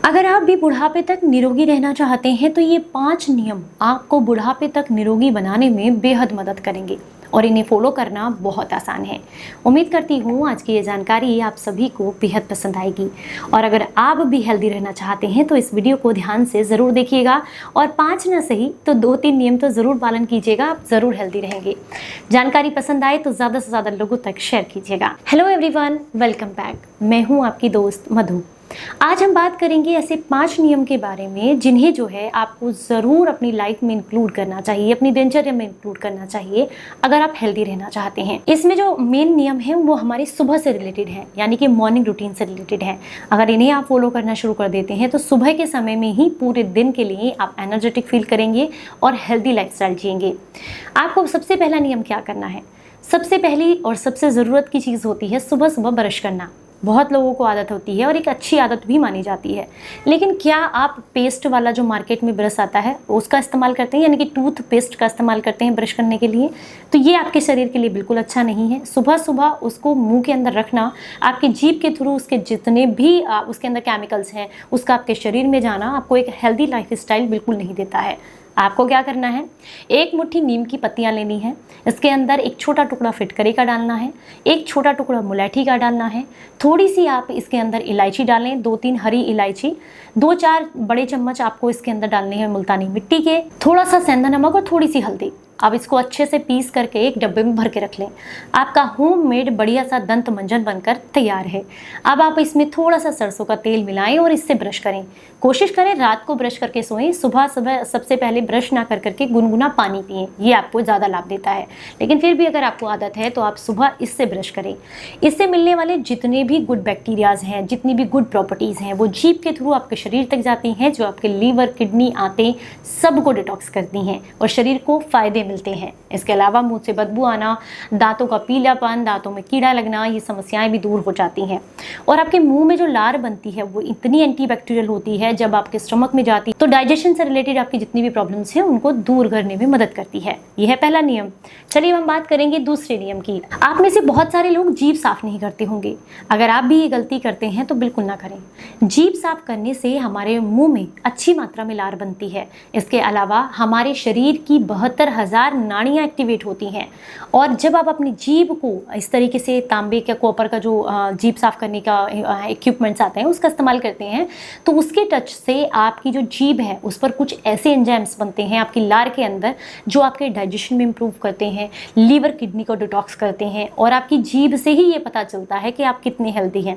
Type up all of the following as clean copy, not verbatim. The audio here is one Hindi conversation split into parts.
अगर आप भी बुढ़ापे तक निरोगी रहना चाहते हैं तो ये 5 नियम आपको बुढ़ापे तक निरोगी बनाने में बेहद मदद करेंगे और इन्हें फॉलो करना बहुत आसान है। उम्मीद करती हूँ आज की ये जानकारी आप सभी को बेहद पसंद आएगी और अगर आप भी हेल्दी रहना चाहते हैं तो इस वीडियो को ध्यान से ज़रूर देखिएगा और 5 न सही तो 2-3 नियम तो ज़रूर पालन कीजिएगा, आप ज़रूर हेल्दी रहेंगे। जानकारी पसंद आए तो ज़्यादा से ज़्यादा लोगों तक शेयर कीजिएगा। Hello everyone, welcome back. मैं हूँ आपकी दोस्त मधु। आज हम बात करेंगे ऐसे 5 नियम के बारे में जिन्हें जो है आपको ज़रूर अपनी लाइफ में इंक्लूड करना चाहिए, अपनी दिनचर्या में इंक्लूड करना चाहिए अगर आप हेल्दी रहना चाहते हैं। इसमें जो मेन नियम है वो हमारी सुबह से रिलेटेड है, यानी कि मॉर्निंग रूटीन से रिलेटेड है। अगर इन्हें आप फॉलो करना शुरू कर देते हैं तो सुबह के समय में ही पूरे दिन के लिए आप एनर्जेटिक फील करेंगे और हेल्दी लाइफस्टाइल जिएंगे। आपको सबसे पहला नियम क्या करना है? सबसे पहली और सबसे ज़रूरत की चीज़ होती है सुबह सुबह ब्रश करना। बहुत लोगों को आदत होती है और एक अच्छी आदत भी मानी जाती है, लेकिन क्या आप पेस्ट वाला जो मार्केट में ब्रश आता है उसका इस्तेमाल करते हैं, यानी कि टूथ पेस्ट का इस्तेमाल करते हैं ब्रश करने के लिए? तो ये आपके शरीर के लिए बिल्कुल अच्छा नहीं है। सुबह सुबह उसको मुंह के अंदर रखना, आपकी जीभ के थ्रू उसके जितने भी उसके अंदर केमिकल्स हैं उसका आपके शरीर में जाना आपको एक हेल्दी लाइफ स्टाइल बिल्कुल नहीं देता है। आपको क्या करना है, एक मुट्ठी नीम की पत्तियां लेनी है, इसके अंदर एक छोटा टुकड़ा फिटकरी का डालना है, एक छोटा टुकड़ा मुलैठी का डालना है, थोड़ी सी आप इसके अंदर इलायची डालें, 2-3 हरी इलायची, 2-4 बड़े चम्मच आपको इसके अंदर डालने हैं मुल्तानी मिट्टी के, थोड़ा सा सेंधा नमक और थोड़ी सी हल्दी। अब इसको अच्छे से पीस करके एक डब्बे में भर के रख लें। आपका होममेड बढ़िया सा दंत मंजन बनकर तैयार है। अब आप इसमें थोड़ा सा सरसों का तेल मिलाएं और इससे ब्रश करें। कोशिश करें रात को ब्रश करके सोएं, सुबह सुबह सबसे पहले ब्रश ना कर करके गुनगुना पानी पिएं, ये आपको ज़्यादा लाभ देता है। लेकिन फिर भी अगर आपको आदत है तो आप सुबह इससे ब्रश करें। इससे मिलने वाले जितने भी गुड बैक्टीरियाज हैं, जितनी भी गुड प्रॉपर्टीज़ हैं, वो जीभ के थ्रू आपके शरीर तक जाती हैं, जो आपके लीवर, किडनी, आंतें सबको डिटॉक्स करती हैं और शरीर को फ़ायदे मिलते हैं। इसके अलावा मुंह से बदबू आना, दांतों का पीलापन, दांतों में कीड़ा लगना, ये समस्याएं भी दूर हो जाती हैं। और आपके मुंह में जो लार बनती है वो इतनी एंटीबैक्टीरियल होती है, जब आपके स्टमक में जाती है तो डाइजेशन से रिलेटेड आपकी जितनी भी प्रॉब्लम्स हैं उनको दूर करने में मदद करती है। यह है पहला नियम। चलिए हम बात करेंगे दूसरे नियम की। आप में से बहुत सारे लोग जीभ साफ नहीं करते होंगे। अगर आप भी ये गलती करते हैं तो बिल्कुल ना करें। जीभ साफ करने से हमारे मुंह में अच्छी मात्रा में लार बनती है। इसके अलावा हमारे शरीर की 72,000 नाड़ियाँ एक्टिवेट होती हैं और जब आप अपनी जीभ को इस तरीके से तांबे के कॉपर का जो जीभ साफ करने का इक्विपमेंट्स आते हैं उसका इस्तेमाल करते हैं तो उसके टच से आपकी जो जीभ है उस पर कुछ ऐसे एंजाइम्स बनते हैं आपकी लार के अंदर जो आपके डाइजेशन में इंप्रूव करते हैं, लीवर किडनी को डिटॉक्स करते हैं और आपकी जीभ से ही ये पता चलता है कि आप कितने हेल्दी हैं।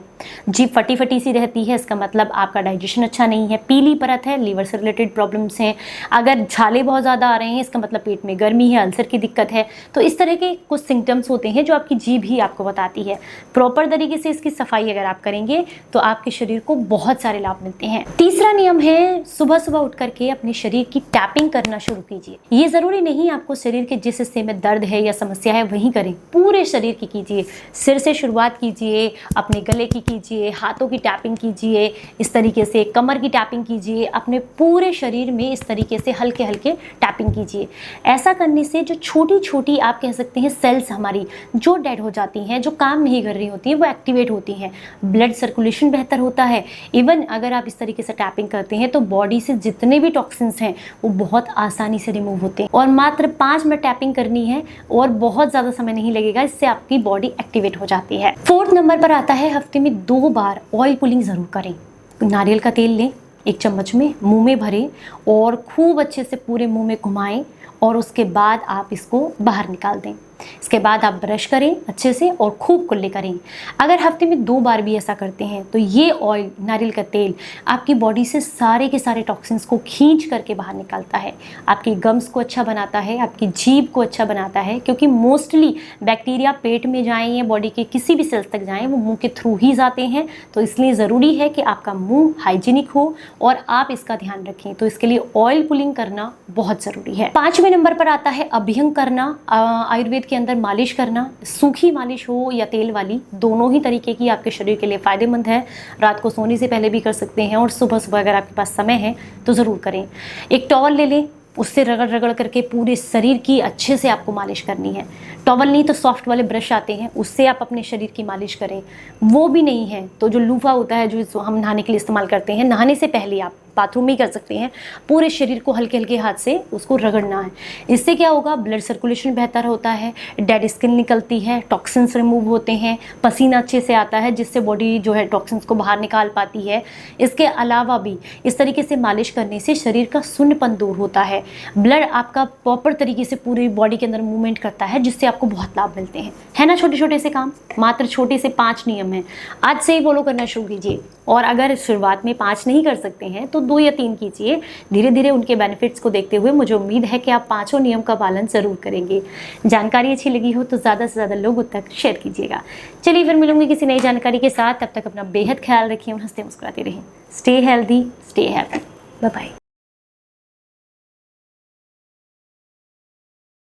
जीभ फटी फटी सी रहती है, इसका मतलब आपका डाइजेशन अच्छा नहीं है। पीली परत है, लीवर से रिलेटेड प्रॉब्लम्स हैं। अगर छाले बहुत ज़्यादा आ रहे हैं इसका मतलब पेट में गर्मी है, अल्सर की दिक्कत है। तो इस तरह के कुछ सिम्टम्स होते हैं जो आपकी जीभ ही आपको बताती है। प्रॉपर तरीके से इसकी सफाई अगर आप करेंगे तो आपके शरीर को बहुत सारे लाभ मिलते हैं। तीसरा नियम है, सुबह सुबह उठ करके अपने शरीर की टैपिंग करना शुरू कीजिए। ये ज़रूरी नहीं आपको शरीर के जिस हिस्से में दर्द है या समस्या है वहीं करें, पूरे शरीर की कीजिए। सिर से शुरुआत कीजिए, अपने गले की कीजिए, हाथों की टैपिंग कीजिए, इस तरीके से कमर की टैपिंग कीजिए, अपने पूरे शरीर में इस तरीके से हल्के हल्के टैपिंग कीजिए। ऐसा करने से जो छोटी छोटी आप कह सकते हैं सेल्स हमारी जो डेड हो जाती हैं, जो काम नहीं कर रही होती हैं, वो एक्टिवेट होती हैं, ब्लड सर्कुलेशन बेहतर होता है। इवन अगर आप इस तरीके से टैपिंग करते हैं तो बॉडी से जितने भी टॉक्सिन्स हैं वो बहुत आसानी से रिमूव होते हैं और मात्र 5 मिनट टैपिंग करनी है और बहुत ज़्यादा समय नहीं लगेगा, इससे आपकी बॉडी एक्टिवेट हो जाती है। 4th नंबर पर आता है, हफ्ते में 2 बार ऑयल पुलिंग ज़रूर करें। नारियल का तेल लें, 1 चम्मच में मुंह में भरें और खूब अच्छे से पूरे मुंह में घुमाएं और उसके बाद आप इसको बाहर निकाल दें। इसके बाद आप ब्रश करें अच्छे से और खूब कुल्ले करें। अगर हफ्ते में 2 बार भी ऐसा करते हैं तो ये ऑयल, नारियल का तेल, आपकी बॉडी से सारे के सारे टॉक्सिन्स को खींच करके बाहर निकालता है, आपकी गम्स को अच्छा बनाता है, आपकी जीभ को अच्छा बनाता है, क्योंकि मोस्टली बैक्टीरिया पेट में जाएं या बॉडी के किसी भी सेल्स तक जाएं वो मुंह के थ्रू ही जाते हैं। तो इसलिए ज़रूरी है कि आपका मुंह हाइजीनिक हो और आप इसका ध्यान रखें। तो इसके लिए ऑयल पुलिंग करना बहुत ज़रूरी है। 5वें नंबर पर आता है अभ्यंग करना। आयुर्वेद के अंदर मालिश करना, सूखी मालिश हो या तेल वाली, दोनों ही तरीके की आपके शरीर के लिए फ़ायदेमंद है। रात को सोने से पहले भी कर सकते हैं और सुबह सुबह अगर आपके पास समय है तो ज़रूर करें। एक टॉवल ले लें, उससे रगड़ रगड़ करके पूरे शरीर की अच्छे से आपको मालिश करनी है। टॉवल नहीं तो सॉफ्ट वाले ब्रश आते हैं, उससे आप अपने शरीर की मालिश करें। वो भी नहीं है तो जो लूफा होता है जो हम नहाने के लिए इस्तेमाल करते हैं, नहाने से पहले आप बाथरूम में ही कर सकते हैं, पूरे शरीर को हल्के हल्के हाथ से उसको रगड़ना है। इससे क्या होगा, ब्लड सर्कुलेशन बेहतर होता है, डेड स्किन निकलती है, टॉक्सिन्स रिमूव होते हैं, पसीना अच्छे से आता है जिससे बॉडी जो है टॉक्सिन्स को बाहर निकाल पाती है। इसके अलावा भी इस तरीके से मालिश करने से शरीर का सुन्नपन दूर होता है, ब्लड आपका प्रॉपर तरीके से पूरी बॉडी के अंदर मूवमेंट करता है, जिससे आपको बहुत लाभ मिलते हैं। है ना छोटे छोटे से काम, मात्र छोटे से 5 नियम हैं, आज से ही फॉलो करना शुरू कीजिए। और अगर शुरुआत में 5 नहीं कर सकते हैं तो 2 या 3 कीजिए। धीरे धीरे उनके बेनिफिट्स को देखते हुए मुझे उम्मीद है कि आप 5 नियम का पालन जरूर करेंगे। जानकारी अच्छी लगी हो तो ज़्यादा से ज़्यादा लोगों तक शेयर कीजिएगा। चलिए फिर मिलूंगी किसी नई जानकारी के साथ, तब तक अपना बेहद ख्याल रखिए और हंसते मुस्कुराते रहें। Stay healthy, stay happy, bye bye.